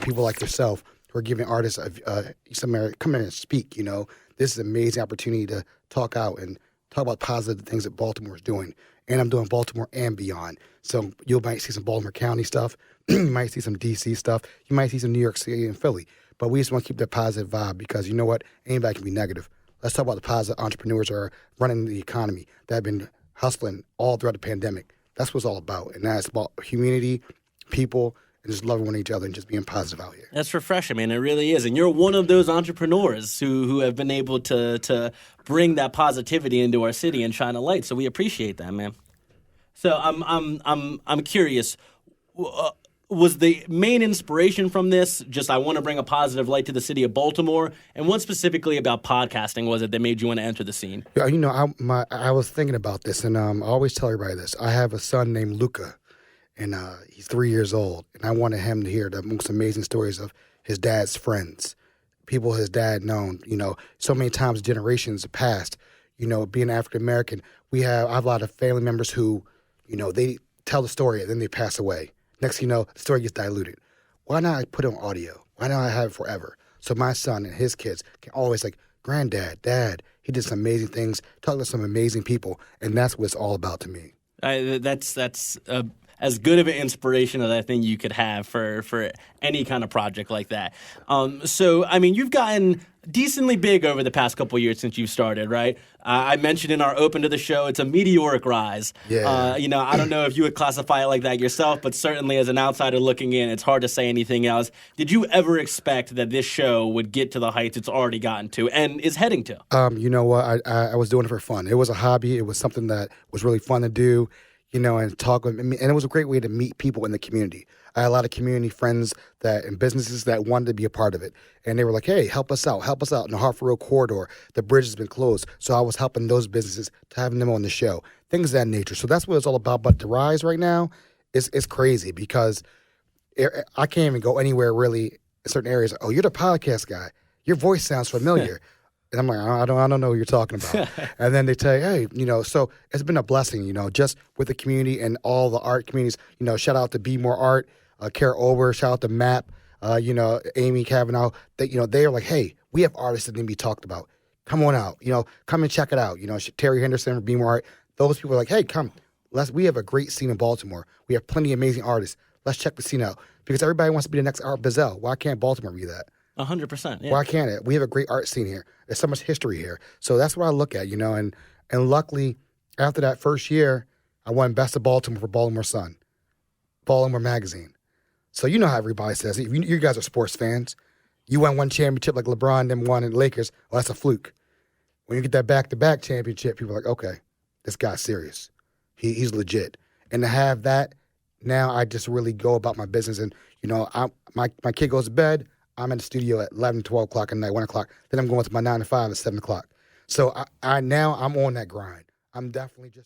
people like yourself who are giving artists somewhere come in and speak. This is an amazing opportunity to talk out and talk about positive things that Baltimore is doing. And I'm doing Baltimore and beyond. So you might see some Baltimore County stuff. You might see some D.C. stuff. You might see some New York City and Philly. But we just want to keep that positive vibe because you know what? Anybody can be negative. Let's talk about the positive entrepreneurs that are running the economy that have been hustling all throughout the pandemic. That's what it's all about. And that's about community, people, and just loving one each other and just being positive out here. That's refreshing, man. It really is. And you're one of those entrepreneurs who have been able to bring that positivity into our city and shine a light. So we appreciate that, man. So I'm curious. Was the main inspiration from this just I want to bring a positive light to the city of Baltimore? And what specifically about podcasting was it that made you want to enter the scene? Yeah, I was thinking about this, and I always tell everybody this. I have a son named Luca, and he's 3 years old, and I wanted him to hear the most amazing stories of his dad's friends, people his dad known. So many times generations have passed. Being African American, I have a lot of family members who, they tell the story and then they pass away. Next thing you know, the story gets diluted. Why not put it on audio? Why not have it forever? So my son and his kids can always Granddad, Dad, he did some amazing things, talked to some amazing people, and that's what it's all about to me. That's as good of an inspiration as I think you could have for any kind of project like that. So, you've gotten decently big over the past couple of years since you've started, right? I mentioned in our open to the show, it's a meteoric rise. Yeah. I don't know if you would classify it like that yourself, but certainly as an outsider looking in, it's hard to say anything else. Did you ever expect that this show would get to the heights it's already gotten to and is heading to? You know what? I was doing it for fun. It was a hobby. It was something that was really fun to do. And talk with me. And it was a great way to meet people in the community. I had a lot of community friends and businesses that wanted to be a part of it. And they were like, hey, help us out in the Hartford Road corridor. The bridge has been closed. So I was helping those businesses to having them on the show, things of that nature. So that's what it's all about. But the rise right now is crazy because I can't even go anywhere really in certain areas. Oh, you're the podcast guy. Your voice sounds familiar. And I'm like, I don't know what you're talking about. And then they tell you, hey, so it's been a blessing, just with the community and all the art communities. Shout out to Be More Art, Kara Ober, shout out to MAP, Amy Kavanaugh. They are like, hey, we have artists that need to be talked about. Come on out, come and check it out. Terry Henderson, Be More Art. Those people are like, hey, come. We have a great scene in Baltimore. We have plenty of amazing artists. Let's check the scene out. Because everybody wants to be the next Art Basel. Why can't Baltimore be that? 100%. Yeah. Why can't it? We have a great art scene here. There's so much history here. So that's what I look at, and luckily, after that first year, I won Best of Baltimore for Baltimore Sun, Baltimore Magazine. So you know how everybody says it. You guys are sports fans. You won one championship like LeBron, then won in the Lakers. Well, that's a fluke. When you get that back-to-back championship, people are like, okay, this guy's serious. He's legit. And to have that, now I just really go about my business. And, my kid goes to bed. I'm in the studio at 11, 12 o'clock at night, 1 o'clock. Then I'm going to my 9 to 5 at 7 o'clock. So now I'm on that grind. I'm definitely just